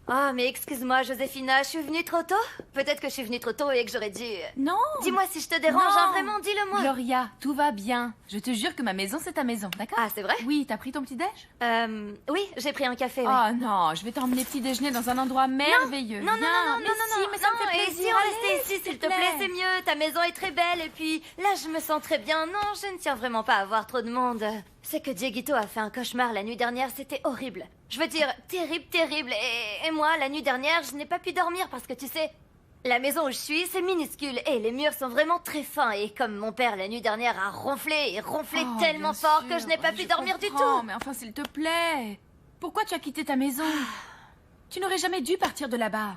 Oh, mais excuse-moi, Joséphina, je suis venue trop tôt? Peut-être que je suis venue trop tôt et que j'aurais dû... Non. Dis-moi si je te dérange, Non. hein, vraiment, dis-le-moi. Gloria, tout va bien. Je te jure que ma maison, c'est ta maison, d'accord? Ah, c'est vrai? Oui, t'as pris ton petit-déj? Oui, j'ai pris un café, ouais. Oh non, je vais t'emmener petit déjeuner dans un endroit merveilleux. Non, non, Viens. non, non, Mais non, si, non, mais ça me non, fait et plaisir. si on Allez, restait ici, s'il te plaît, c'est mieux. Ta maison est très belle et puis là, je me sens très bien. Non, je ne tiens vraiment pas à voir trop de monde. C'est que Dieguito a fait un cauchemar la nuit dernière, c'était horrible. Je veux dire, terrible, terrible. Et moi, la nuit dernière, je n'ai pas pu dormir parce que tu sais, la maison où je suis, c'est minuscule et les murs sont vraiment très fins. Et comme mon père la nuit dernière a ronflé et ronflé Oh, tellement bien fort sûr, que je n'ai pas pu dormir du comprends, tout. Mais enfin, s'il te plaît. Pourquoi tu as quitté ta maison? Tu n'aurais jamais dû partir de là-bas.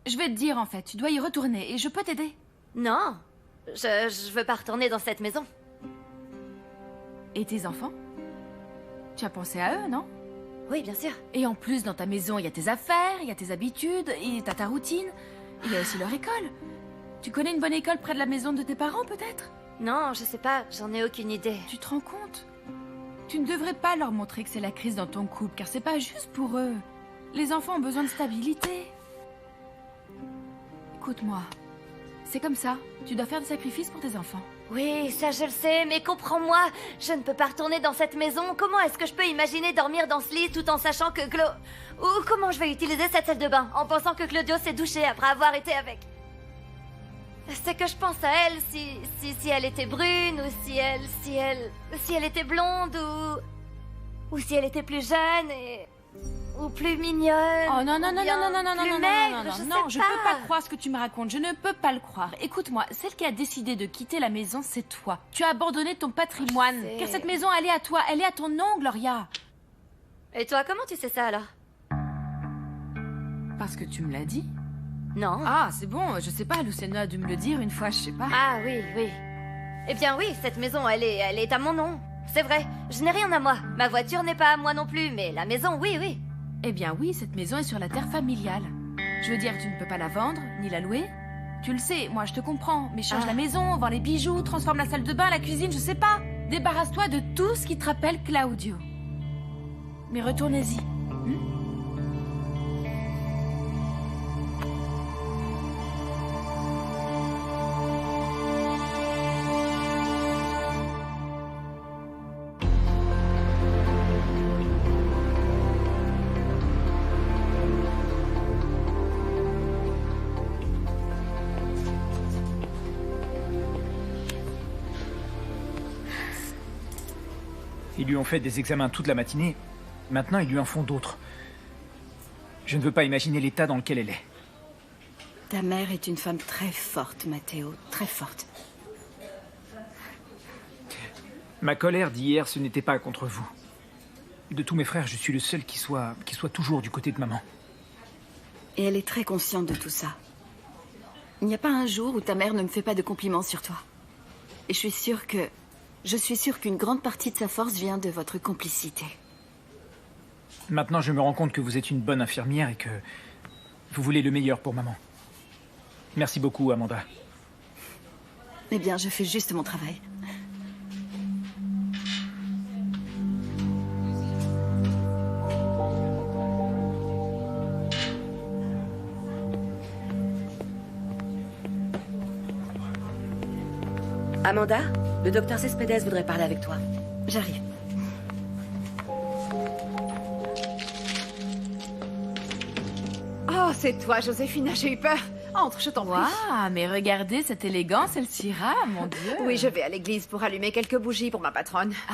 Je vais te dire, en fait, tu dois y retourner et je peux t'aider. Non, je veux pas retourner dans cette maison. Et tes enfants? Tu as pensé à eux, non? Oui, bien sûr. Et en plus, dans ta maison, il y a tes affaires, il y a tes habitudes, et t'as ta routine. Il y a aussi leur école. Tu connais une bonne école près de la maison de tes parents, peut-être? Non, je sais pas, j'en ai aucune idée. Tu te rends compte? Tu ne devrais pas leur montrer que c'est la crise dans ton couple, car c'est pas juste pour eux. Les enfants ont besoin de stabilité. Écoute-moi. C'est comme ça. Tu dois faire des sacrifices pour tes enfants. Oui, ça je le sais, mais comprends-moi, je ne peux pas retourner dans cette maison. Comment est-ce que je peux imaginer dormir dans ce lit tout en sachant que Ou comment je vais utiliser cette salle de bain en pensant que Claudio s'est douché après avoir été avec... C'est que je pense à elle si elle était brune ou si elle était blonde ou si elle était plus jeune ou plus mignonne. Oh non, non, non, bien non, non, non, non, plus non, maigre, non, non, je non, non, sais je peux pas croire ce que tu me racontes, je ne peux pas le croire. Écoute-moi, celle qui a décidé de quitter la maison, c'est toi. Tu as abandonné ton patrimoine, Je sais. car cette maison, elle est à toi, elle est à ton nom, Gloria. Et toi, comment tu sais ça alors? Parce que tu me l'as dit. Non. Ah, c'est bon, je sais pas, Lucena a dû me le dire une fois, je sais pas. Ah oui, oui. Eh bien oui, cette maison, elle est à mon nom. C'est vrai, je n'ai rien à moi. Ma voiture n'est pas à moi non plus, mais la maison, oui, oui. Eh bien oui, cette maison est sur la terre familiale. Je veux dire, tu ne peux pas la vendre, ni la louer. Tu le sais, moi je te comprends, mais change Ah. la maison, vends les bijoux, transforme la salle de bain, la cuisine, je sais pas. Débarrasse-toi de tout ce qui te rappelle Claudio. Mais retournez-y. Ils lui ont fait des examens toute la matinée. Maintenant, ils lui en font d'autres. Je ne veux pas imaginer l'état dans lequel elle est. Ta mère est une femme très forte, Matteo, très forte. Ma colère d'hier, ce n'était pas contre vous. De tous mes frères, je suis le seul qui soit toujours du côté de maman. Et elle est très consciente de tout ça. Il n'y a pas un jour où ta mère ne me fait pas de compliments sur toi. Et je suis sûre qu'une grande partie de sa force vient de votre complicité. Maintenant, je me rends compte que vous êtes une bonne infirmière et que vous voulez le meilleur pour maman. Merci beaucoup, Amanda. Eh bien, je fais juste mon travail. Amanda, le docteur Cespedes voudrait parler avec toi. J'arrive. Oh, c'est toi, Joséphina, j'ai eu peur. Entre, je t'en prie. Waouh, mais regardez cette élégance, elle s'ira, mon Dieu. Oui, je vais à l'église pour allumer quelques bougies pour ma patronne. Ah,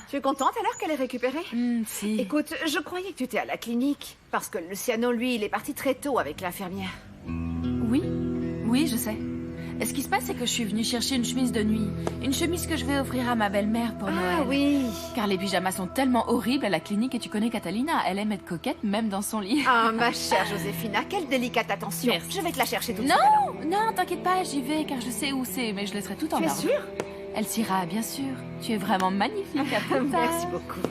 Tu es contente alors qu'elle est récupérée? si. Écoute, je croyais que tu étais à la clinique. Parce que Luciano, lui, il est parti très tôt avec l'infirmière. Oui, oui, je sais. Et ce qui se passe, c'est que je suis venue chercher une chemise de nuit. Une chemise que je vais offrir à ma belle-mère pour Noël. Ah oui. Car les pyjamas sont tellement horribles à la clinique et tu connais Catalina, elle aime être coquette même dans son lit. Ah, ma chère Joséphina, quelle délicate attention. Merci. Je vais te la chercher tout de suite. alors. Non, non, t'inquiète pas, j'y vais car je sais où c'est, mais je laisserai tout en Tu es ordre. sûre? Elle s'ira, bien sûr. Tu es vraiment magnifique, à plus tard. Merci beaucoup.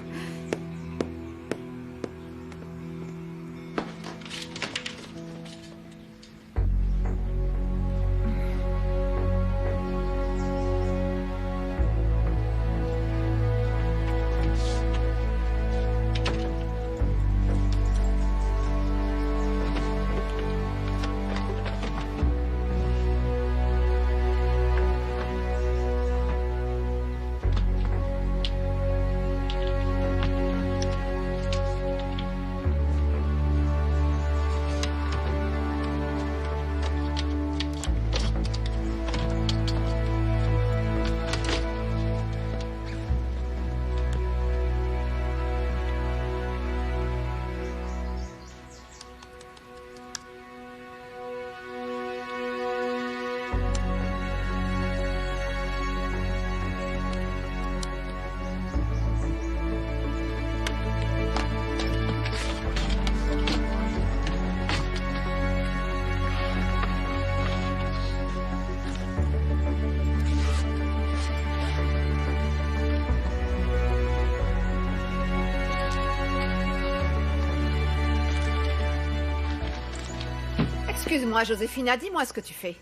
Excuse-moi, Joséphina, dis-moi ce que tu fais.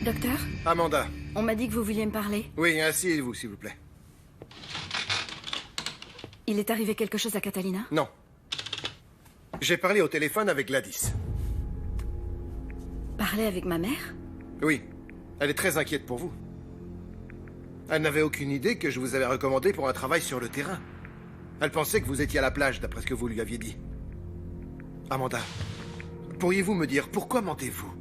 Docteur, Amanda. on m'a dit que vous vouliez me parler. Oui, asseyez-vous, s'il vous plaît. Il est arrivé quelque chose à Catalina? Non. J'ai parlé au téléphone avec Gladys. Parler avec ma mère? Oui. Elle est très inquiète pour vous. Elle n'avait aucune idée que je vous avais recommandé pour un travail sur le terrain. Elle pensait que vous étiez à la plage, d'après ce que vous lui aviez dit. Amanda, pourriez-vous me dire pourquoi mentez-vous?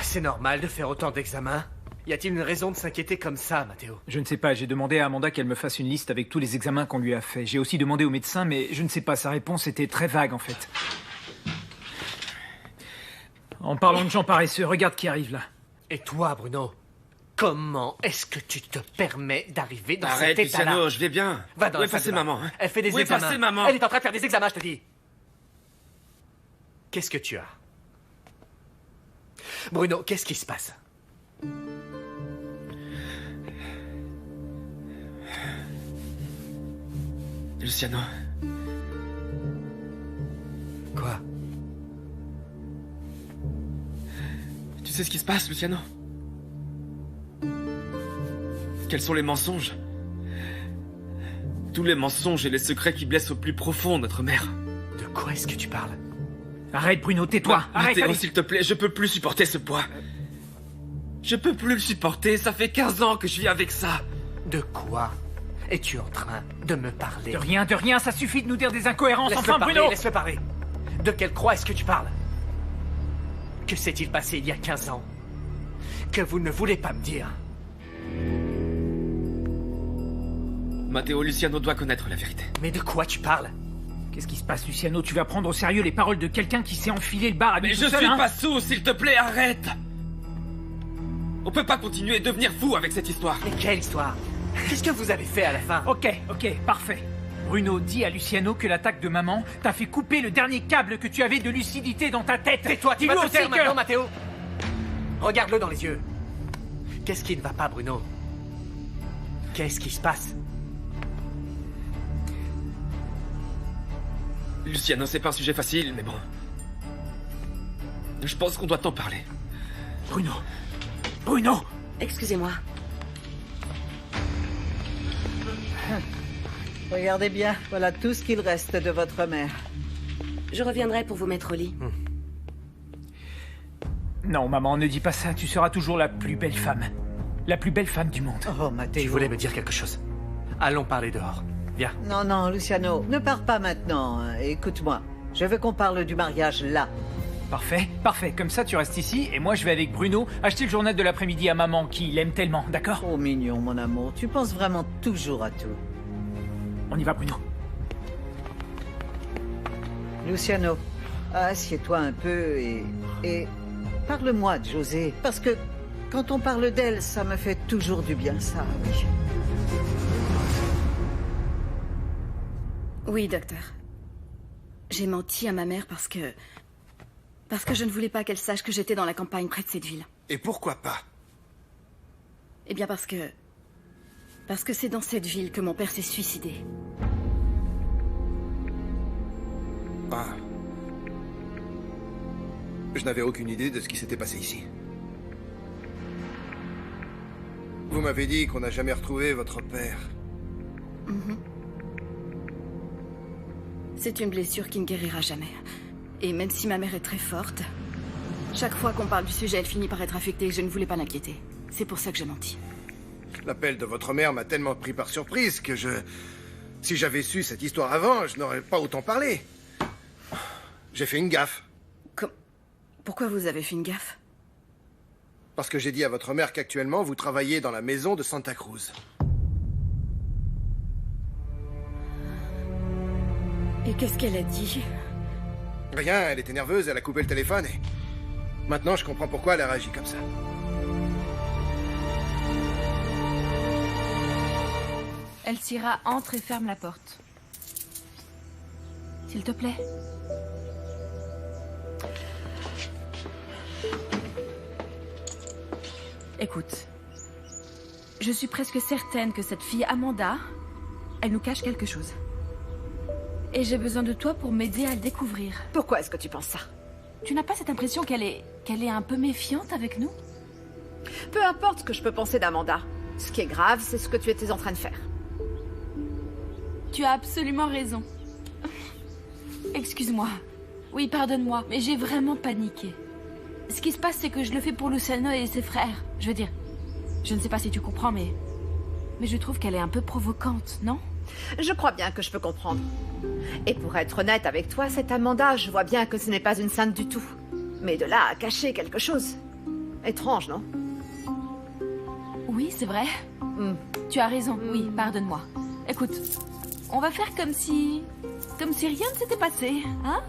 C'est normal de faire autant d'examens? Y a-t-il une raison de s'inquiéter comme ça, Matteo? Je ne sais pas, j'ai demandé à Amanda qu'elle me fasse une liste avec tous les examens qu'on lui a fait. J'ai aussi demandé au médecin, mais je ne sais pas, sa réponse était très vague en fait. En parlant de gens paresseux, regarde qui arrive là. Et toi, Bruno? Comment est-ce que tu te permets d'arriver dans Arrête, cet état-là? Luciano, je vais bien. Va dans Où la est salle passée de bain. maman, hein? Elle fait des Où est examens. passée maman? Elle est en train de faire des examens, je te dis. Qu'est-ce que tu as? Bruno, qu'est-ce qui se passe? Luciano. Quoi? Tu sais ce qui se passe, Luciano? Quels sont les mensonges? Tous les mensonges et les secrets qui blessent au plus profond notre mère. De quoi est-ce que tu parles? Arrête Bruno, tais-toi. Arrête, Matteo, allez. s'il te plaît, je peux plus supporter ce poids. Je peux plus le supporter, ça fait 15 ans que je vis avec ça. De quoi es-tu en train de me parler? De rien, ça suffit de nous dire des incohérences, Laisse-le enfin parler, Bruno. laisse-le parler. De quelle croix est-ce que tu parles? Que s'est-il passé il y a 15 ans que vous ne voulez pas me dire? Matteo, Luciano doit connaître la vérité. Mais de quoi tu parles? Qu'est-ce qui se passe, Luciano? Tu vas prendre au sérieux les paroles de quelqu'un qui s'est enfilé le bar à lui Mais tout je seul, suis hein? pas sous, s'il te plaît, arrête! On peut pas continuer et devenir fou avec cette histoire. Mais quelle histoire? Qu'est-ce que vous avez fait à la fin? Ok, parfait. Bruno, dis à Luciano que l'attaque de maman t'a fait couper le dernier câble que tu avais de lucidité dans ta tête. Tais-toi, tu Dis-lui vas te aussi taire que... maintenant, Matteo. Regarde-le dans les yeux. Qu'est-ce qui ne va pas, Bruno? Qu'est-ce qui se passe? Luciano, c'est pas un sujet facile, mais bon. Je pense qu'on doit t'en parler. Bruno! Excusez-moi. Regardez bien, voilà tout ce qu'il reste de votre mère. Je reviendrai pour vous mettre au lit. Non, maman, ne dis pas ça. Tu seras toujours la plus belle femme. La plus belle femme du monde. Oh, Matteo. Tu voulais me dire quelque chose. Allons parler dehors. Viens. Non, Luciano, ne pars pas maintenant. Hein. Écoute-moi, je veux qu'on parle du mariage là. Parfait. Comme ça, tu restes ici et moi, je vais avec Bruno acheter le journal de l'après-midi à maman qui l'aime tellement, d'accord? Oh, mignon, mon amour, tu penses vraiment toujours à tout. On y va, Bruno. Luciano, assieds-toi un peu et parle-moi de José. Parce que quand on parle d'elle, ça me fait toujours du bien, ça, oui. Oui, docteur. J'ai menti à ma mère parce que je ne voulais pas qu'elle sache que j'étais dans la campagne près de cette ville. Et pourquoi pas? Eh bien parce que c'est dans cette ville que mon père s'est suicidé. Ah. Je n'avais aucune idée de ce qui s'était passé ici. Vous m'avez dit qu'on n'a jamais retrouvé votre père. C'est une blessure qui ne guérira jamais. Et même si ma mère est très forte, chaque fois qu'on parle du sujet, elle finit par être affectée et je ne voulais pas l'inquiéter. C'est pour ça que j'ai menti. L'appel de votre mère m'a tellement pris par surprise que si j'avais su cette histoire avant, je n'aurais pas autant parlé. J'ai fait une gaffe. Pourquoi vous avez fait une gaffe? Parce que j'ai dit à votre mère qu'actuellement, vous travaillez dans la maison de Santa Cruz. Et qu'est-ce qu'elle a dit? Rien, elle était nerveuse, elle a coupé le téléphone et... Maintenant, je comprends pourquoi elle a réagi comme ça. Elcira entre et ferme la porte. S'il te plaît. Écoute, je suis presque certaine que cette fille Amanda, elle nous cache quelque chose. Et j'ai besoin de toi pour m'aider à le découvrir. Pourquoi est-ce que tu penses ça? Tu n'as pas cette impression qu'elle est un peu méfiante avec nous? Peu importe ce que je peux penser d'Amanda. Ce qui est grave, c'est ce que tu étais en train de faire. Tu as absolument raison. Excuse-moi. Oui, pardonne-moi, mais j'ai vraiment paniqué. Ce qui se passe, c'est que je le fais pour Luciano et ses frères. Je veux dire, je ne sais pas si tu comprends, mais je trouve qu'elle est un peu provocante, non? Je crois bien que je peux comprendre. Et pour être honnête avec toi, cette Amanda, je vois bien que ce n'est pas une sainte du tout. Mais de là à cacher quelque chose... Étrange, non? Oui, c'est vrai. Tu as raison, oui, pardonne-moi. Écoute, on va faire comme si rien ne s'était passé, hein?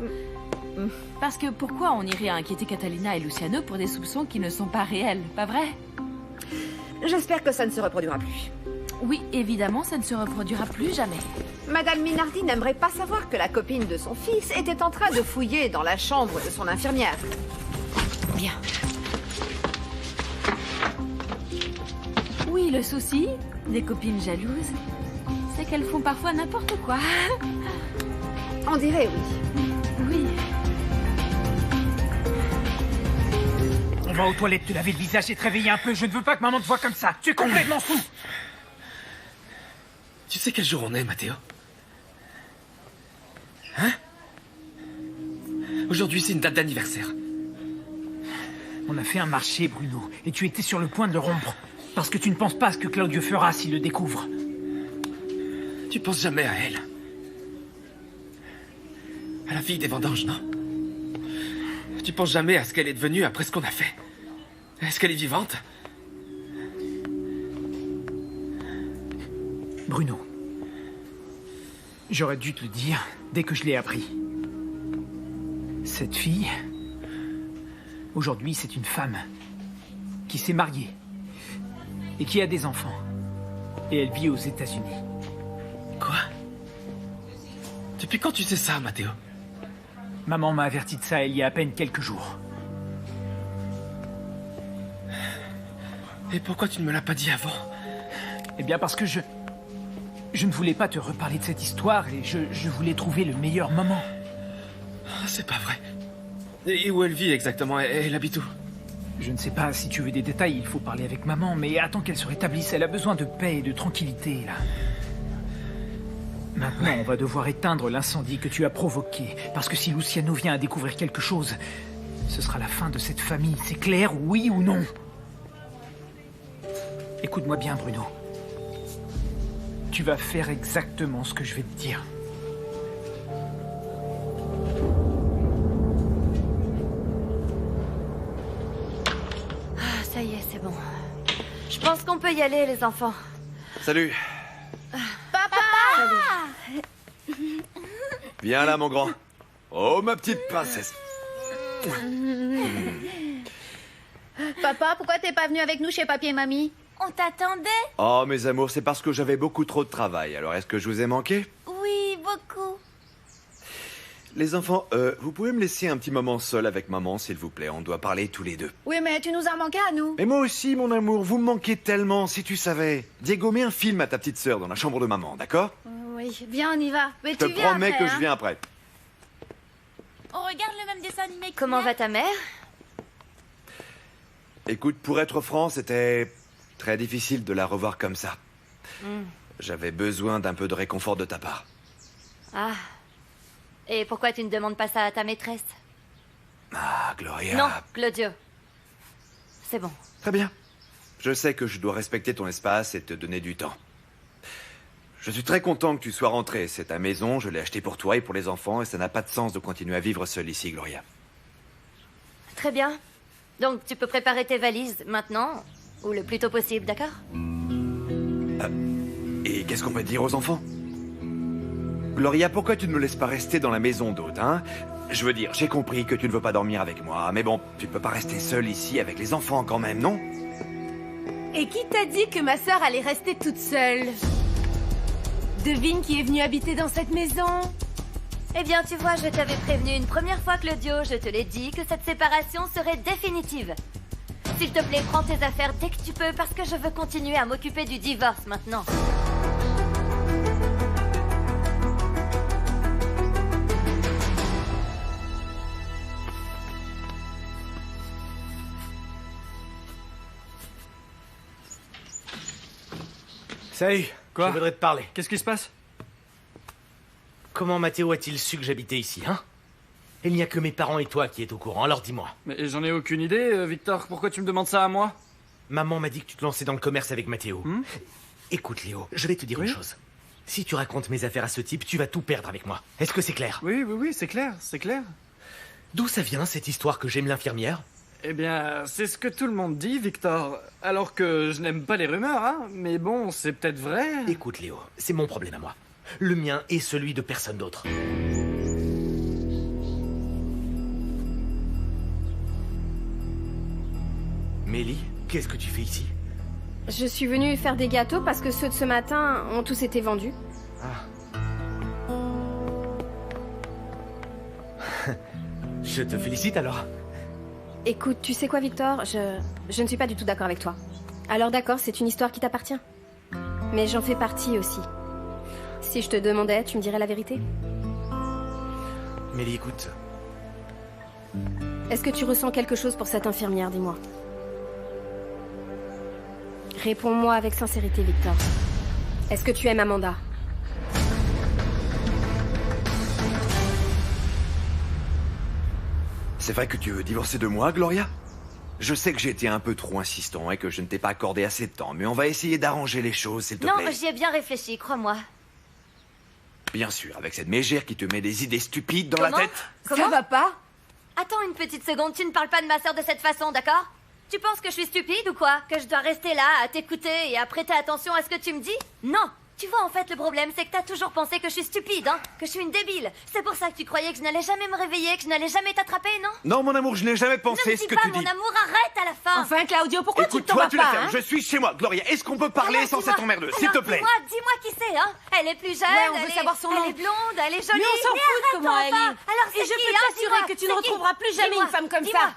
Parce que pourquoi on irait inquiéter Catalina et Luciano pour des soupçons qui ne sont pas réels, pas vrai? J'espère que ça ne se reproduira plus. Oui, évidemment, ça ne se reproduira plus jamais. Madame Minardi n'aimerait pas savoir que la copine de son fils était en train de fouiller dans la chambre de son infirmière. Bien. Oui, le souci des copines jalouses, c'est qu'elles font parfois n'importe quoi. On dirait oui. Oui. On va aux toilettes te laver le visage et te réveiller un peu. Je ne veux pas que maman te voie comme ça. Tu es complètement fou. Tu sais quel jour on est, Matteo? Hein? Aujourd'hui, c'est une date d'anniversaire. On a fait un marché, Bruno, et tu étais sur le point de le rompre. Parce que tu ne penses pas à ce que Claudio fera s'il le découvre. Tu penses jamais à elle. À la fille des vendanges, non? Tu penses jamais à ce qu'elle est devenue après ce qu'on a fait. Est-ce qu'elle est vivante? Bruno, j'aurais dû te le dire dès que je l'ai appris. Cette fille, aujourd'hui, c'est une femme qui s'est mariée et qui a des enfants. Et elle vit aux États-Unis. Quoi? Depuis quand tu sais ça, Matteo? Maman m'a averti de ça il y a à peine quelques jours. Et pourquoi tu ne me l'as pas dit avant? Eh bien parce que je ne voulais pas te reparler de cette histoire et je voulais trouver le meilleur moment. C'est pas vrai. Et où elle vit exactement? Elle habite où? Je ne sais pas, si tu veux des détails, il faut parler avec maman, mais attends qu'elle se rétablisse, elle a besoin de paix et de tranquillité, là. Maintenant, on va devoir éteindre l'incendie que tu as provoqué, parce que si Luciano vient à découvrir quelque chose, ce sera la fin de cette famille, c'est clair, oui ou non? Écoute-moi bien, Bruno. Tu vas faire exactement ce que je vais te dire. Ah, ça y est, c'est bon. Je pense qu'on peut y aller, les enfants. Salut. Viens là, mon grand. Oh, ma petite princesse. Papa, pourquoi t'es pas venu avec nous chez papy et mamie? On t'attendait? Oh, mes amours, c'est parce que j'avais beaucoup trop de travail. Alors, est-ce que je vous ai manqué? Oui, beaucoup. Les enfants, vous pouvez me laisser un petit moment seul avec maman, s'il vous plaît. On doit parler tous les deux. Oui, mais tu nous as manqué à nous. Et moi aussi, mon amour, vous me manquez tellement, si tu savais. Diego, mets un film à ta petite sœur dans la chambre de maman, d'accord? Oui, viens, on y va. Mais Je te promets que je viens après. On regarde le même dessin animé. Comment va ta mère? Écoute, pour être franc, c'était très difficile de la revoir comme ça. J'avais besoin d'un peu de réconfort de ta part. Ah. Et pourquoi tu ne demandes pas ça à ta maîtresse? Ah, Gloria. Non, Claudio. C'est bon. Très bien. Je sais que je dois respecter ton espace et te donner du temps. Je suis très content que tu sois rentré. C'est ta maison, je l'ai achetée pour toi et pour les enfants, et ça n'a pas de sens de continuer à vivre seul ici, Gloria. Très bien. Donc tu peux préparer tes valises maintenant, ou le plus tôt possible, d'accord? Et qu'est-ce qu'on peut dire aux enfants? Gloria, pourquoi tu ne me laisses pas rester dans la maison d'hôte, hein? Je veux dire, j'ai compris que tu ne veux pas dormir avec moi, mais bon, tu ne peux pas rester seule ici avec les enfants quand même, non? Et qui t'a dit que ma sœur allait rester toute seule? Devine qui est venu habiter dans cette maison? Eh bien, tu vois, je t'avais prévenu une première fois, Claudio. Je te l'ai dit que cette séparation serait définitive. S'il te plaît, prends tes affaires dès que tu peux, parce que je veux continuer à m'occuper du divorce maintenant. Salut. Quoi? Je voudrais te parler. Qu'est-ce qui se passe? Comment Mathéo a-t-il su que j'habitais ici, hein? Il n'y a que mes parents et toi qui êtes au courant, alors dis-moi. Mais j'en ai aucune idée, Victor. Pourquoi tu me demandes ça à moi? Maman m'a dit que tu te lançais dans le commerce avec Mathéo. Écoute, Léo, je vais te dire une chose. Si tu racontes mes affaires à ce type, tu vas tout perdre avec moi. Est-ce que c'est clair? Oui, c'est clair, c'est clair. D'où ça vient, cette histoire que j'aime l'infirmière? Eh bien, c'est ce que tout le monde dit, Victor. Alors que je n'aime pas les rumeurs, hein. Mais bon, c'est peut-être vrai. Écoute, Léo, c'est mon problème à moi. Le mien est celui de personne d'autre. Mélie, qu'est-ce que tu fais ici? Je suis venue faire des gâteaux parce que ceux de ce matin ont tous été vendus. Je te félicite alors. Écoute, tu sais quoi, Victor? Je ne suis pas du tout d'accord avec toi. Alors d'accord, c'est une histoire qui t'appartient. Mais j'en fais partie aussi. Si je te demandais, tu me dirais la vérité? Mélie, écoute. Est-ce que tu ressens quelque chose pour cette infirmière, dis-moi? Réponds-moi avec sincérité, Victor. Est-ce que tu aimes Amanda? C'est vrai que tu veux divorcer de moi, Gloria? Je sais que j'ai été un peu trop insistant et que je ne t'ai pas accordé assez de temps, mais on va essayer d'arranger les choses, s'il te Non, plaît. j'y ai bien réfléchi, crois-moi. Bien sûr, avec cette mégère qui te met des idées stupides dans la Comment? tête. Comment? va pas? Attends une petite seconde, tu ne parles pas de ma sœur de cette façon, d'accord? Tu penses que je suis stupide ou quoi? Que je dois rester là à t'écouter et à prêter attention à ce que tu me dis? Non! Tu vois, en fait, le problème, c'est que t'as toujours pensé que je suis stupide, hein? Que je suis une débile. C'est pour ça que tu croyais que je n'allais jamais me réveiller, que je n'allais jamais t'attraper, non? Non, mon amour, je n'ai jamais pensé Ne me ce dis que pas tu mon dis. amour, arrête à la fin! Enfin, Claudio, pourquoi tu Écoute, t'en toi, vas tu la pas, fermes. hein? Je suis chez moi. Gloria, est-ce qu'on peut parler Alors, sans dis-moi- cette emmerdeuse, s'il te alors, plaît? Dis-moi qui c'est, hein? Elle est plus jeune, Ouais, on veut elle savoir est... son nom. Elle est blonde, elle est jolie. Mais on s'en fout de arrête comment elle enfin. est. Alors, c'est Et je qui, peux hein? t'assurer Dis-moi, que tu ne c'est qui? retrouveras plus jamais Dis-moi, une femme comme dis-moi. ça.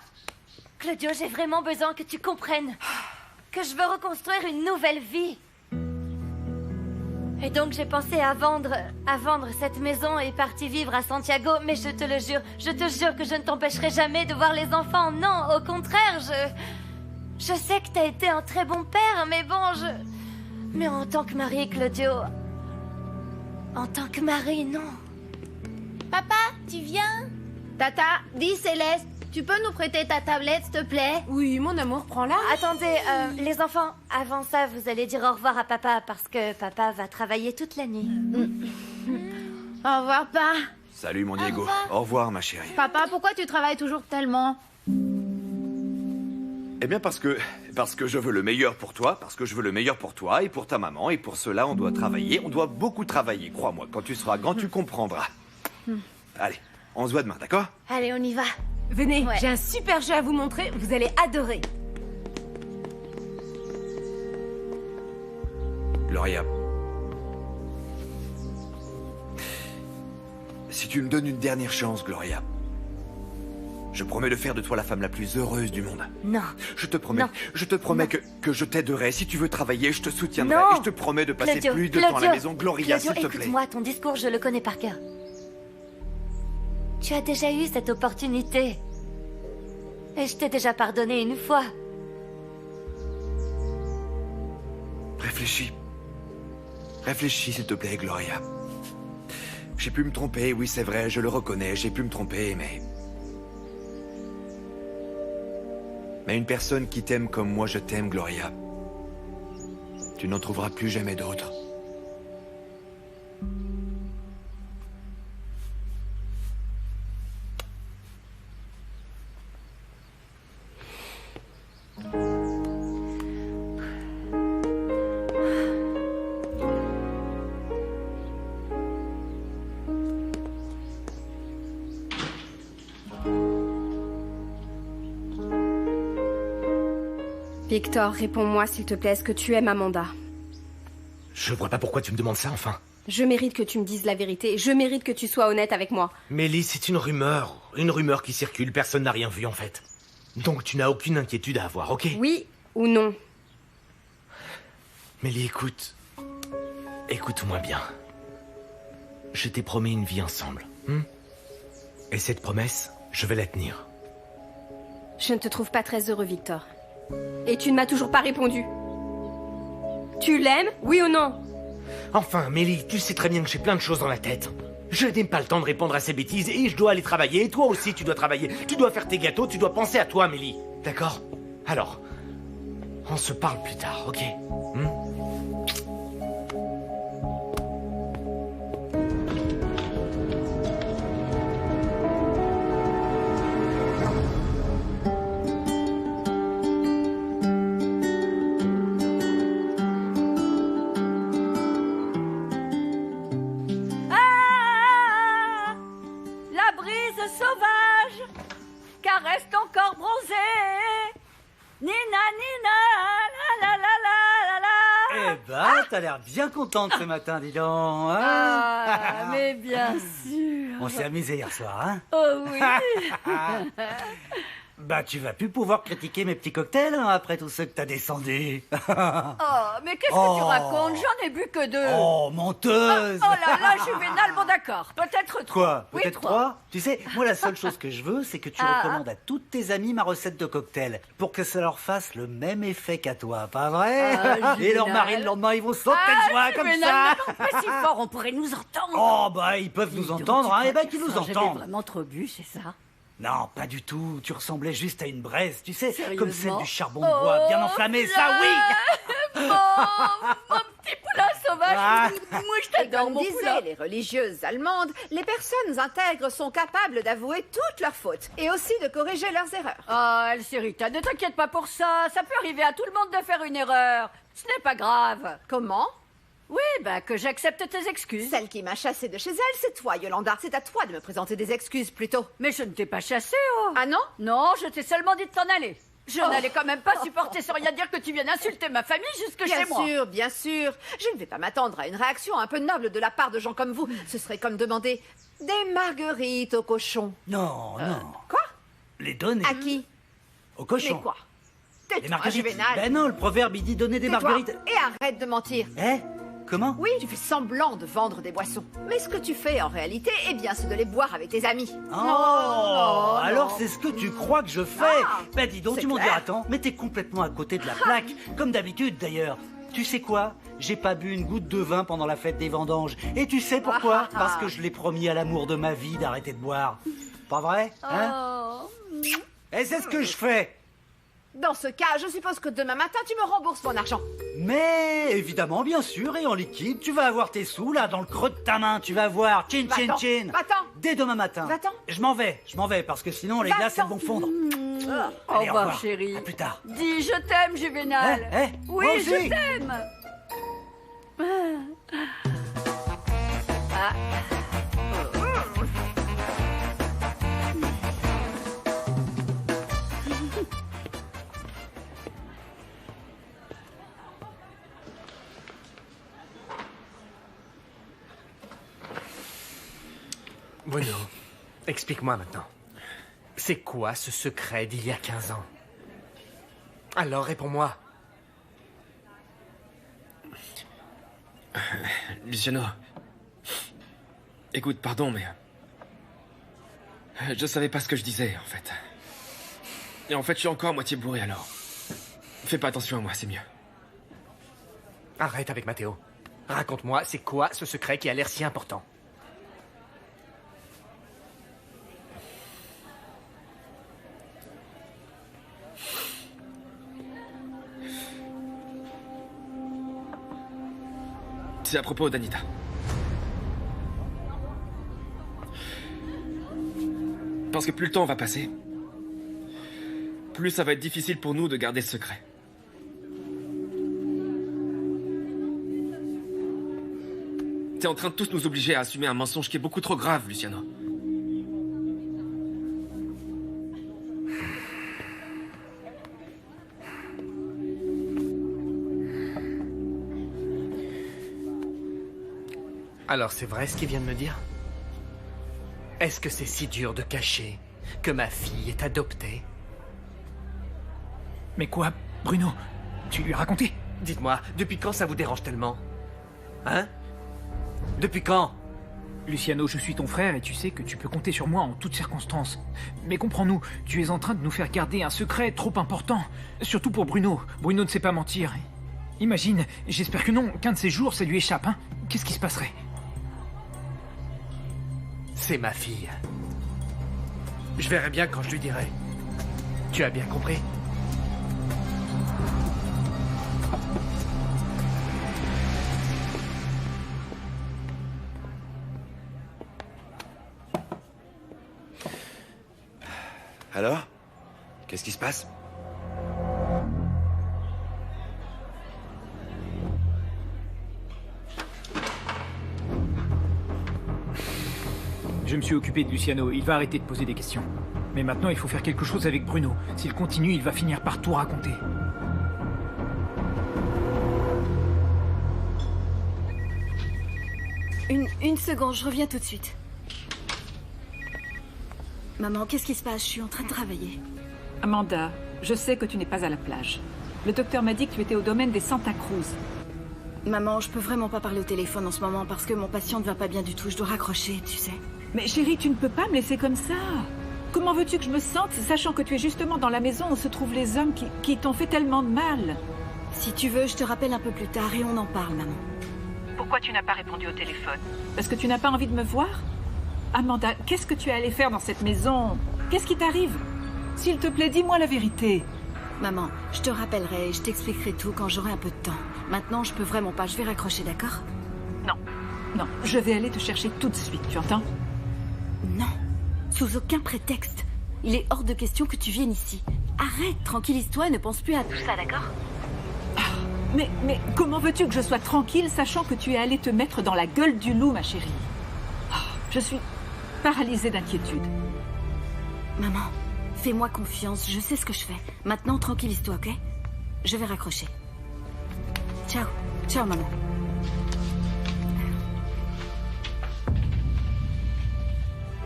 Claudio, j'ai vraiment besoin que tu comprennes que je veux reconstruire une nouvelle vie. Et donc j'ai pensé à vendre cette maison et partir vivre à Santiago, mais je te jure que je ne t'empêcherai jamais de voir les enfants. Non, au contraire, je sais que t'as été un très bon père, mais bon, mais en tant que mari, Claudio, en tant que mari, non. Papa, tu viens? Tata, dis Céleste, tu peux nous prêter ta tablette, s'il te plaît? Oui, mon amour, prends-la. Attendez, les enfants, avant ça, vous allez dire au revoir à papa parce que papa va travailler toute la nuit. Au revoir, Pa. Salut, mon Diego. revoir. Au revoir, ma chérie. Papa, pourquoi tu travailles toujours tellement? Eh bien, parce que je veux le meilleur pour toi, parce que je veux le meilleur pour toi et pour ta maman, et pour cela, on doit travailler, on doit beaucoup travailler, crois-moi. Quand tu seras grand, tu comprendras. Allez, on se voit demain, d'accord? Allez, on y va. Venez, Ouais. j'ai un super jeu à vous montrer, vous allez adorer. Gloria. Si tu me donnes une dernière chance, Gloria, je promets de faire de toi la femme la plus heureuse du monde. Non. Je te promets, Non. je te promets que je t'aiderai. Si tu veux travailler, je te soutiendrai. Non. Et je te promets de passer Claudio, plus de temps à la Claudio, maison. Gloria, Claudio, s'il te plaît. écoute-moi, ton discours, je le connais par cœur. Tu as déjà eu cette opportunité. Et je t'ai déjà pardonné une fois. Réfléchis. Réfléchis, s'il te plaît, Gloria. J'ai pu me tromper, oui, c'est vrai, je le reconnais, j'ai pu me tromper, mais... Mais une personne qui t'aime comme moi je t'aime, Gloria, tu n'en trouveras plus jamais d'autre. Victor, réponds-moi s'il te plaît, est-ce que tu aimes Amanda? Je vois pas pourquoi tu me demandes ça, enfin. Je mérite que tu me dises la vérité, je mérite que tu sois honnête avec moi. Mélie, c'est une rumeur qui circule, personne n'a rien vu en fait. Donc tu n'as aucune inquiétude à avoir, ok? Oui ou non? Mélie, écoute. Écoute-moi bien. Je t'ai promis une vie ensemble. Et cette promesse, je vais la tenir. Je ne te trouve pas très heureux, Victor. Et tu ne m'as toujours pas répondu. Tu l'aimes, oui ou non? Enfin, Mélie, tu sais très bien que j'ai plein de choses dans la tête. Je n'ai pas le temps de répondre à ces bêtises et je dois aller travailler. Et toi aussi, tu dois travailler. Tu dois faire tes gâteaux, tu dois penser à toi, Mélie. D'accord? Alors, on se parle plus tard, ok? T'as l'air bien contente ce matin, dis donc, hein? Mais bien sûr. On s'est amusé hier soir, hein? Oh oui. Bah, tu vas plus pouvoir critiquer mes petits cocktails, hein, après tout ce que t'as descendu. Oh, mais qu'est-ce que tu racontes? J'en ai bu que 2. Oh, menteuse! Oh là là, Juvénal, bon d'accord. Peut-être 3. Quoi? Oui, Peut-être 3? Tu sais, moi, la seule chose que je veux, c'est que tu recommandes à toutes tes amies ma recette de cocktail, pour que ça leur fasse le même effet qu'à toi, pas vrai? Et leur mari, le lendemain, ils vont sauter de joie comme ça. Non, pas si fort, on pourrait nous entendre. Oh, bah, ils peuvent nous entendre, hein, et bah, qu'ils nous entendent. J'avais vraiment trop bu, c'est ça? Non, pas du tout. Tu ressemblais juste à une braise, tu sais, comme celle Sérieusement? du charbon de bois, bien enflammée, ça oui! Mon petit poulain sauvage. Moi, je t'adore, Comme mon disaient poulain. les religieuses allemandes, les personnes intègres sont capables d'avouer toutes leurs fautes et aussi de corriger leurs erreurs. Oh, Elcérita, ne t'inquiète pas pour ça. Ça peut arriver à tout le monde de faire une erreur. Ce n'est pas grave. Comment? Oui, bah que j'accepte tes excuses. Celle qui m'a chassée de chez elle, c'est toi, Yolanda. C'est à toi de me présenter des excuses, plutôt. Mais je ne t'ai pas chassée, oh. Ah non? Non, je t'ai seulement dit de t'en aller. Je n'allais quand même pas supporter sans rien dire que tu viennes insulter ma famille jusque chez moi. Bien sûr, bien sûr. Je ne vais pas m'attendre à une réaction un peu noble de la part de gens comme vous. Ce serait comme demander des marguerites au cochon. Non, non. Quoi? Les donner. À qui? Au cochon. Mais quoi? Les Tais-toi, marguerites. Juvénal. Ben non, le proverbe, il dit donner des Tais-toi marguerites. et arrête de mentir. Comment? Oui, tu fais semblant de vendre des boissons. Mais ce que tu fais en réalité, eh bien, c'est de les boire avec tes amis. Oh, alors c'est ce que tu crois que je fais? Ben dis donc, c'est tu m'en clair. diras tant, mais t'es complètement à côté de la plaque, comme d'habitude d'ailleurs. Tu sais quoi? J'ai pas bu une goutte de vin pendant la fête des vendanges. Et tu sais pourquoi? Parce que je l'ai promis à l'amour de ma vie d'arrêter de boire. Pas vrai? Hein? Et c'est ce que je fais. Dans ce cas, je suppose que demain matin, tu me rembourses mon argent. Mais évidemment, bien sûr, et en liquide, tu vas avoir tes sous là dans le creux de ta main, tu vas voir, chin chin Va-t'en, chin. va-t'en. Dès demain matin. Va-t'en. Je m'en vais, parce que sinon les glaces elles vont fondre. Au Allez, revoir, chérie. À plus tard. Dis je t'aime, Juvénal. Oui, moi aussi. je t'aime. Ah. Bruno, explique-moi maintenant. C'est quoi ce secret d'il y a 15 ans? Alors, réponds-moi. Luciano. Écoute, pardon, mais... Je savais pas ce que je disais, en fait. Et en fait, je suis encore à moitié bourré, alors... Fais pas attention à moi, c'est mieux. Arrête avec Mathéo. Raconte-moi, c'est quoi ce secret qui a l'air si important? C'est à propos d'Anita. Parce que plus le temps va passer, plus ça va être difficile pour nous de garder ce secret. T'es en train de tous nous obliger à assumer un mensonge qui est beaucoup trop grave, Luciano. Alors, c'est vrai ce qu'il vient de me dire? Est-ce que c'est si dur de cacher que ma fille est adoptée? Mais quoi, Bruno? Tu lui as raconté? Dites-moi, depuis quand ça vous dérange tellement? Hein? Depuis quand? Luciano, je suis ton frère et tu sais que tu peux compter sur moi en toutes circonstances. Mais comprends-nous, tu es en train de nous faire garder un secret trop important. Surtout pour Bruno. Bruno ne sait pas mentir. Imagine, j'espère que non, qu'un de ces jours ça lui échappe, hein? Qu'est-ce qui se passerait? C'est ma fille. Je verrai bien quand je lui dirai. Tu as bien compris? Alors? Qu'est-ce qui se passe? Je me suis occupé de Luciano, il va arrêter de poser des questions. Mais maintenant, il faut faire quelque chose avec Bruno. S'il continue, il va finir par tout raconter. Une seconde, je reviens tout de suite. Maman, qu'est-ce qui se passe? Je suis en train de travailler. Amanda, je sais que tu n'es pas à la plage. Le docteur m'a dit que tu étais au domaine des Santa Cruz. Maman, je peux vraiment pas parler au téléphone en ce moment parce que mon patient ne va pas bien du tout. Je dois raccrocher, tu sais. Mais chérie, tu ne peux pas me laisser comme ça. Comment veux-tu que je me sente, sachant que tu es justement dans la maison où se trouvent les hommes qui t'ont fait tellement de mal? Si tu veux, je te rappelle un peu plus tard et on en parle, maman. Pourquoi tu n'as pas répondu au téléphone? Parce que tu n'as pas envie de me voir? Amanda, qu'est-ce que tu es allée faire dans cette maison? Qu'est-ce qui t'arrive? S'il te plaît, dis-moi la vérité. Maman, je te rappellerai et je t'expliquerai tout quand j'aurai un peu de temps. Maintenant, je peux vraiment pas. Je vais raccrocher, d'accord? Non. Non, je vais aller te chercher tout de suite, tu entends? Non. Sous aucun prétexte. Il est hors de question que tu viennes ici. Arrête, tranquillise-toi et ne pense plus à tout ça, d'accord? Mais comment veux-tu que je sois tranquille, sachant que tu es allée te mettre dans la gueule du loup, ma chérie? Je suis paralysée d'inquiétude. Maman, fais-moi confiance, je sais ce que je fais. Maintenant, tranquillise-toi, ok? Je vais raccrocher. Ciao. Ciao, maman.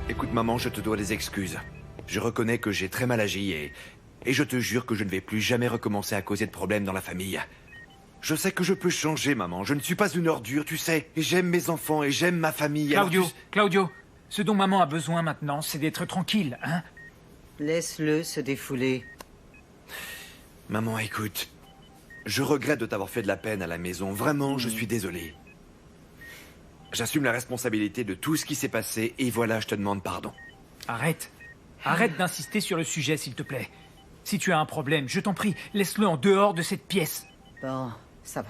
Écoute, maman, je te dois des excuses. Je reconnais que j'ai très mal agi et je te jure que je ne vais plus jamais recommencer à causer de problèmes dans la famille. Je sais que je peux changer, maman. Je ne suis pas une ordure, tu sais. Et j'aime mes enfants et j'aime ma famille. Claudio, ce dont maman a besoin maintenant, c'est d'être tranquille, hein? Laisse-le se défouler. Maman, écoute. Je regrette de t'avoir fait de la peine à la maison. Vraiment, je suis désolé. J'assume la responsabilité de tout ce qui s'est passé et voilà, je te demande pardon. Arrête. Arrête d'insister sur le sujet, s'il te plaît. Si tu as un problème, je t'en prie, laisse-le en dehors de cette pièce. Bon, ça va.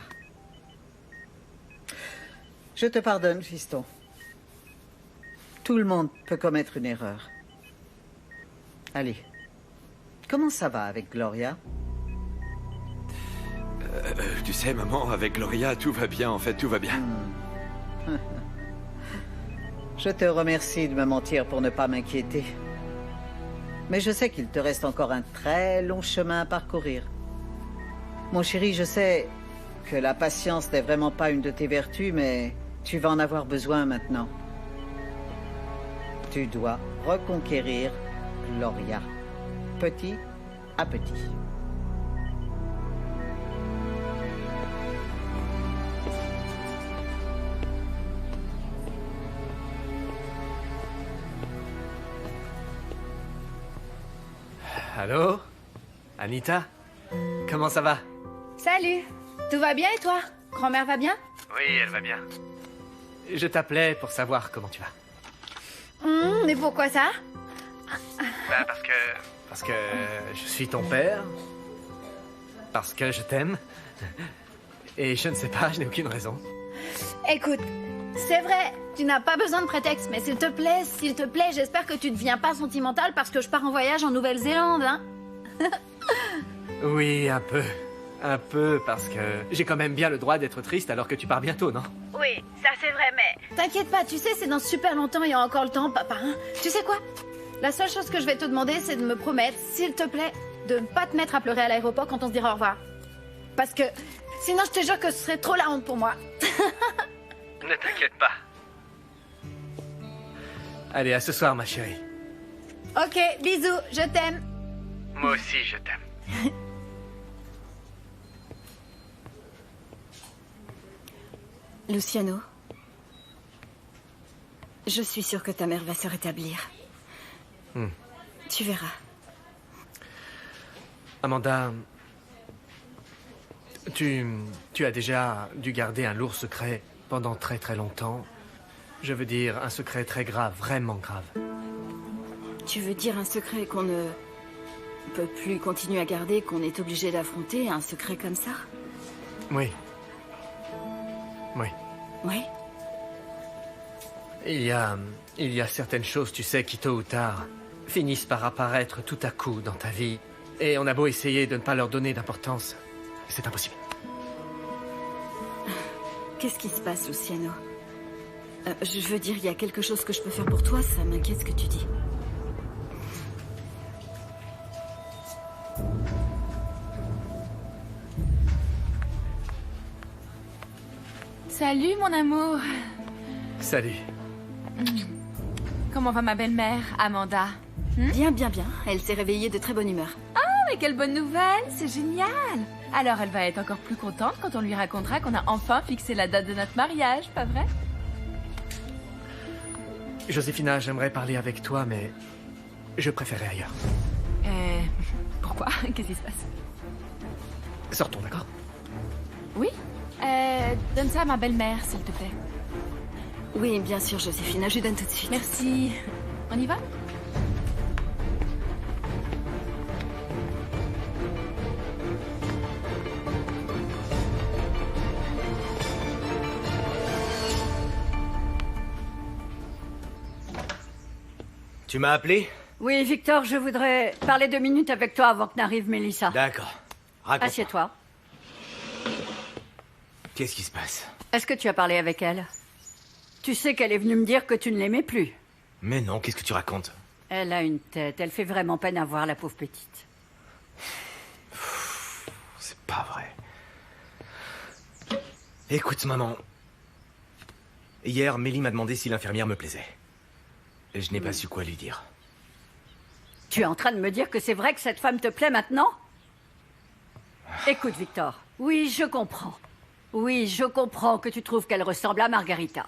Je te pardonne, fiston. Tout le monde peut commettre une erreur. Allez. Comment ça va avec Gloria? Tu sais, maman, avec Gloria, tout va bien. En fait, tout va bien. Je te remercie de me mentir pour ne pas m'inquiéter. Mais je sais qu'il te reste encore un très long chemin à parcourir. Mon chéri, je sais que la patience n'est vraiment pas une de tes vertus, mais tu vas en avoir besoin maintenant. Tu dois reconquérir Gloria, petit à petit. Allô? Anita? Comment ça va? Salut. Tout va bien et toi? Grand-mère va bien? Oui, elle va bien. Je t'appelais pour savoir comment tu vas. Mais pourquoi ça? Bah parce que je suis ton père. Parce que je t'aime. Et je ne sais pas, je n'ai aucune raison. Écoute, c'est vrai, tu n'as pas besoin de prétexte, mais s'il te plaît, j'espère que tu ne deviens pas sentimental parce que je pars en voyage en Nouvelle-Zélande, hein? Oui, un peu. Un peu, parce que j'ai quand même bien le droit d'être triste alors que tu pars bientôt, non? Oui, ça c'est vrai, mais... T'inquiète pas, tu sais, c'est dans super longtemps, il y a encore le temps, papa, hein? Tu sais quoi? La seule chose que je vais te demander, c'est de me promettre, s'il te plaît, de ne pas te mettre à pleurer à l'aéroport quand on se dira au revoir. Parce que sinon, je te jure que ce serait trop la honte pour moi. Ne t'inquiète pas. Allez, à ce soir, ma chérie. Ok, bisous, je t'aime. Moi aussi, je t'aime. Luciano, je suis sûre que ta mère va se rétablir. Tu verras. Amanda, tu as déjà dû garder un lourd secret pendant très très longtemps. Je veux dire, un secret très grave, vraiment grave. Tu veux dire un secret qu'on ne peut plus continuer à garder, qu'on est obligé d'affronter, un secret comme ça? Oui. Oui. Oui? Il y a certaines choses, tu sais, qui tôt ou tard finissent par apparaître tout à coup dans ta vie. Et on a beau essayer de ne pas leur donner d'importance, c'est impossible. Qu'est-ce qui se passe, Luciano? Je veux dire, il y a quelque chose que je peux faire pour toi, ça m'inquiète ce que tu dis. Salut, mon amour. Salut. Comment va ma belle-mère, Amanda? Bien, bien, bien. Elle s'est réveillée de très bonne humeur. Ah, mais quelle bonne nouvelle! C'est génial! Alors, elle va être encore plus contente quand on lui racontera qu'on a enfin fixé la date de notre mariage, pas vrai? Joséphina, j'aimerais parler avec toi, mais je préférais ailleurs. Pourquoi? Qu'est-ce qui se passe? Sortons, d'accord? Oui? Donne ça à ma belle-mère, s'il te plaît. Oui, bien sûr, Joséphine. Je lui donne tout de suite. Merci. On y va? Tu m'as appelé? Oui, Victor, je voudrais parler 2 minutes avec toi avant que n'arrive Mélissa. D'accord. Raconte-moi. Assieds-toi. Qu'est-ce qui se passe? Est-ce que tu as parlé avec elle? Tu sais qu'elle est venue me dire que tu ne l'aimais plus. Mais non, qu'est-ce que tu racontes? Elle a une tête, elle fait vraiment peine à voir, la pauvre petite. C'est pas vrai. Écoute, maman. Hier, Mélie m'a demandé si l'infirmière me plaisait. Et je n'ai pas su quoi lui dire. Tu es en train de me dire que c'est vrai que cette femme te plaît maintenant? Écoute, Victor. Oui, je comprends. Oui, je comprends que tu trouves qu'elle ressemble à Margarita.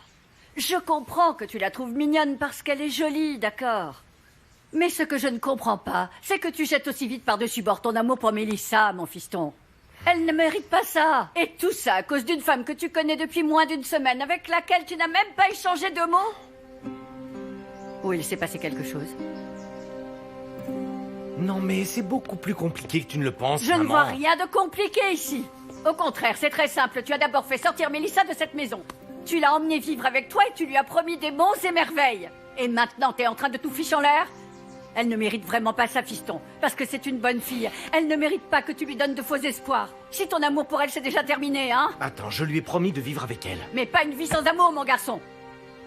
Je comprends que tu la trouves mignonne parce qu'elle est jolie, d'accord. Mais ce que je ne comprends pas, c'est que tu jettes aussi vite par-dessus bord ton amour pour Mélissa, mon fiston. Elle ne mérite pas ça. Et tout ça à cause d'une femme que tu connais depuis moins d'1 semaine, avec laquelle tu n'as même pas échangé 2 mots. Ou il s'est passé quelque chose? Non, mais c'est beaucoup plus compliqué que tu ne le penses, Je maman. ne vois rien de compliqué ici. Au contraire, c'est très simple. Tu as d'abord fait sortir Mélissa de cette maison. Tu l'as emmenée vivre avec toi et tu lui as promis des monts et merveilles. Et maintenant, t'es en train de tout ficher en l'air? Elle ne mérite vraiment pas ça, fiston. Parce que c'est une bonne fille. Elle ne mérite pas que tu lui donnes de faux espoirs. Si ton amour pour elle s'est déjà terminé, hein? Attends, je lui ai promis de vivre avec elle. Mais pas une vie sans amour, mon garçon.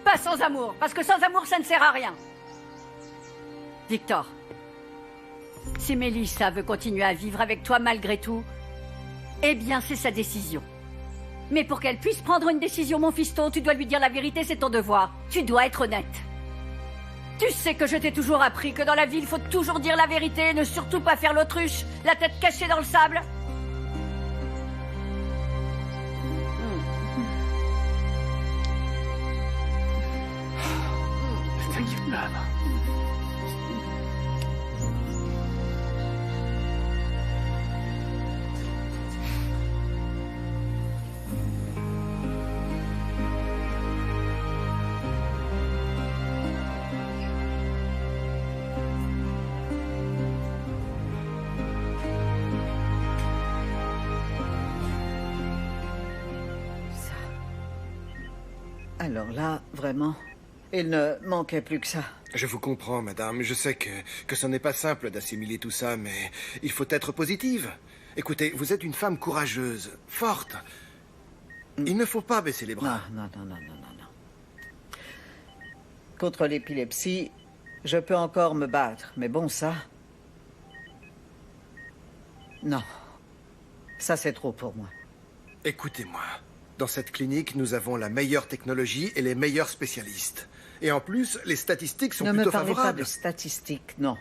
Pas sans amour. Parce que sans amour, ça ne sert à rien. Victor. Si Mélissa veut continuer à vivre avec toi malgré tout, eh bien, c'est sa décision. Mais pour qu'elle puisse prendre une décision, mon fiston, tu dois lui dire la vérité, c'est ton devoir. Tu dois être honnête. Tu sais que je t'ai toujours appris que dans la vie, il faut toujours dire la vérité et ne surtout pas faire l'autruche, la tête cachée dans le sable. T'inquiète pas, maman. Alors là, vraiment, il ne manquait plus que ça. Je vous comprends, madame. Je sais que ce n'est pas simple d'assimiler tout ça, mais il faut être positive. Écoutez, vous êtes une femme courageuse, forte. Il ne faut pas baisser les bras. Non. Contre l'épilepsie, je peux encore me battre, mais bon, ça... Non. Ça, c'est trop pour moi. Écoutez-moi. Dans cette clinique, nous avons la meilleure technologie et les meilleurs spécialistes. Et en plus, les statistiques sont plutôt favorables. Ne me parlez pas de statistiques, non.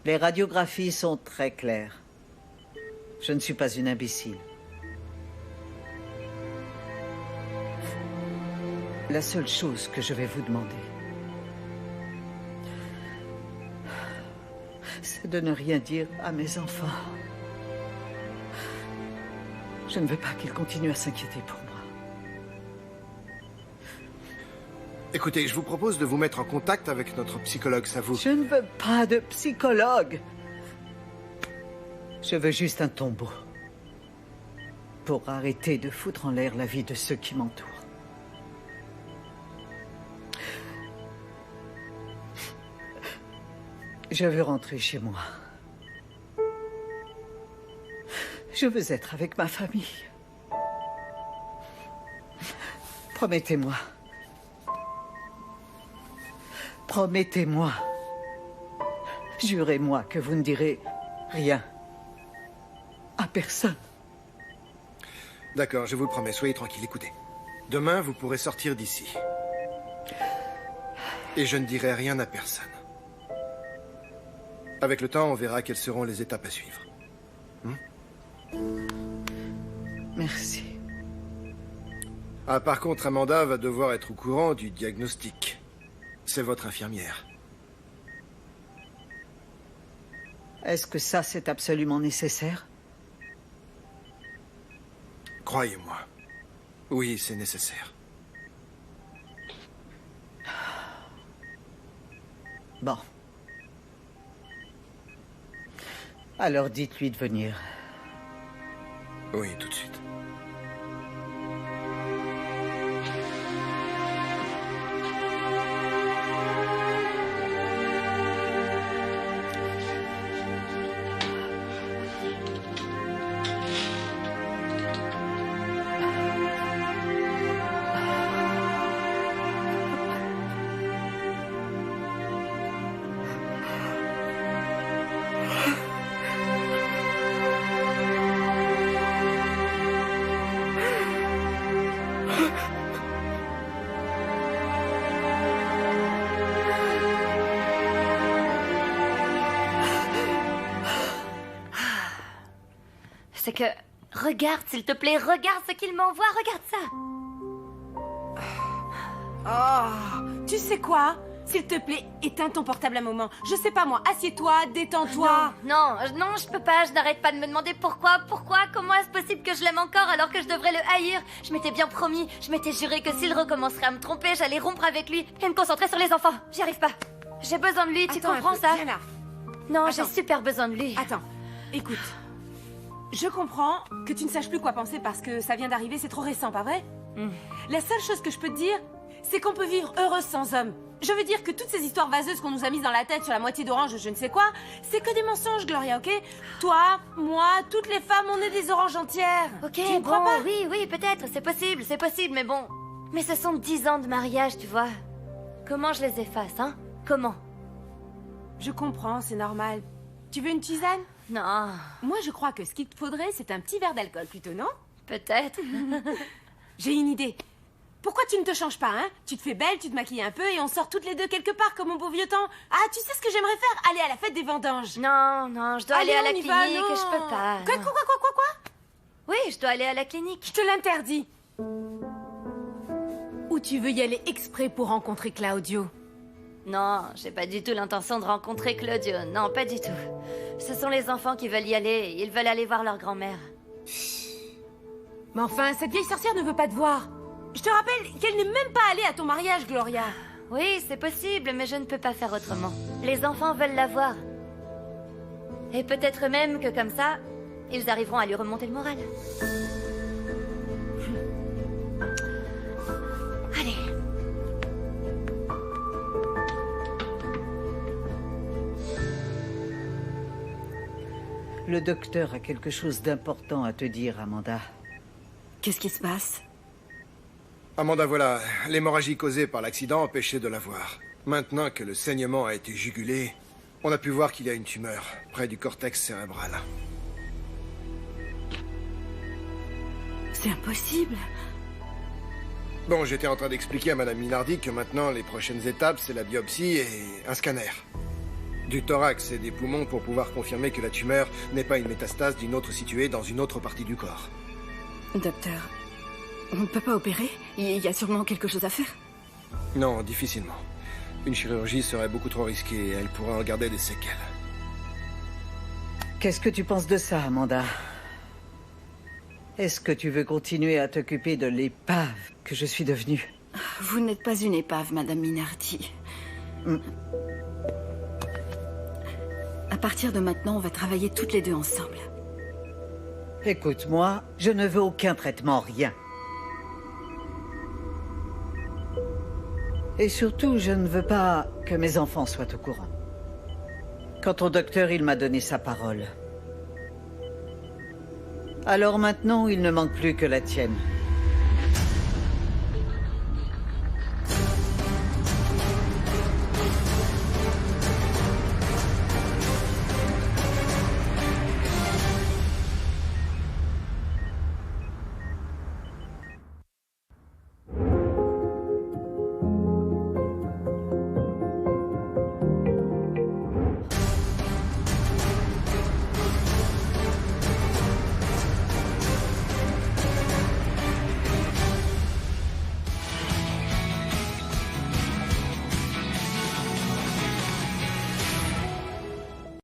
Les radiographies sont très claires. Je ne suis pas une imbécile. La seule chose que je vais vous demander, c'est de ne rien dire à mes enfants. Je ne veux pas qu'ils continuent à s'inquiéter pour moi. Écoutez, je vous propose de vous mettre en contact avec notre psychologue, ça vous... Je ne veux pas de psychologue. Je veux juste un tombeau. Pour arrêter de foutre en l'air la vie de ceux qui m'entourent. Je veux rentrer chez moi. Je veux être avec ma famille. Promettez-moi. Promettez-moi. Jurez-moi que vous ne direz rien à personne. D'accord, je vous le promets, soyez tranquille, écoutez. Demain, vous pourrez sortir d'ici. Et je ne dirai rien à personne. Avec le temps, on verra quelles seront les étapes à suivre. Merci. Ah, par contre, Amanda va devoir être au courant du diagnostic. C'est votre infirmière. Est-ce que ça, c'est absolument nécessaire? Croyez-moi. Oui, c'est nécessaire. Bon. Alors dites-lui de venir. Oui, tout de suite. C'est que... Regarde, s'il te plaît, regarde ce qu'il m'envoie, regarde ça. Oh, tu sais quoi? S'il te plaît, éteins ton portable un moment. Je sais pas moi, assieds-toi, détends-toi. Non, je peux pas, je n'arrête pas de me demander pourquoi, comment est-ce possible que je l'aime encore alors que je devrais le haïr? Je m'étais bien promis, je m'étais juré que s'il recommencerait à me tromper, j'allais rompre avec lui et me concentrer sur les enfants. J'y arrive pas. J'ai besoin de lui, tu comprends ça? Viens là. Non, Attends. j'ai super besoin de lui. Attends, écoute. Je comprends que tu ne saches plus quoi penser parce que ça vient d'arriver, c'est trop récent, pas vrai? La seule chose que je peux te dire, c'est qu'on peut vivre heureuse sans homme. Je veux dire que toutes ces histoires vaseuses qu'on nous a mises dans la tête sur la moitié d'orange, je ne sais quoi, c'est que des mensonges, Gloria, ok? Toi, moi, toutes les femmes, on est des oranges entières. Ok, tu ne crois pas? oui, peut-être, c'est possible, mais bon. Mais ce sont 10 ans de mariage, tu vois. Comment je les efface, hein? Comment? Je comprends, c'est normal. Tu veux une tisane? Non. Moi, je crois que ce qu'il te faudrait, c'est un petit verre d'alcool plutôt, non? Peut-être. J'ai une idée. Pourquoi tu ne te changes pas, hein? Tu te fais belle, tu te maquilles un peu et on sort toutes les deux quelque part comme au beau vieux temps. Ah, tu sais ce que j'aimerais faire? Aller à la fête des vendanges. Non, je dois aller à la clinique, je peux pas. Quoi? Oui, je dois aller à la clinique. Je te l'interdis. Ou tu veux y aller exprès pour rencontrer Claudio? Non, j'ai pas du tout l'intention de rencontrer Claudio. Non, pas du tout. Ce sont les enfants qui veulent y aller. Ils veulent aller voir leur grand-mère. Mais enfin, cette vieille sorcière ne veut pas te voir. Je te rappelle qu'elle n'est même pas allée à ton mariage, Gloria. Oui, c'est possible, mais je ne peux pas faire autrement. Les enfants veulent la voir. Et peut-être même que comme ça, ils arriveront à lui remonter le moral. Allez. Le docteur a quelque chose d'important à te dire, Amanda. Qu'est-ce qui se passe? Amanda, voilà, l'hémorragie causée par l'accident empêchait de la voir. Maintenant que le saignement a été jugulé, on a pu voir qu'il y a une tumeur près du cortex cérébral. C'est impossible. Bon, j'étais en train d'expliquer à Madame Minardi que maintenant, les prochaines étapes, c'est la biopsie et un scanner. Du thorax et des poumons pour pouvoir confirmer que la tumeur n'est pas une métastase d'une autre située dans une autre partie du corps. Docteur, On ne peut pas opérer? Il y a sûrement quelque chose à faire. Non, difficilement. Une chirurgie serait beaucoup trop risquée et elle pourrait en garder des séquelles. Qu'est-ce que tu penses de ça, Amanda? Est-ce que tu veux continuer à t'occuper de l'épave que je suis devenue? Vous n'êtes pas une épave, Madame Minardi. À partir de maintenant, on va travailler toutes les deux ensemble. Écoute, moi, je ne veux aucun traitement, rien. Et surtout, je ne veux pas que mes enfants soient au courant. Quant au docteur, il m'a donné sa parole. Alors maintenant, il ne manque plus que la tienne.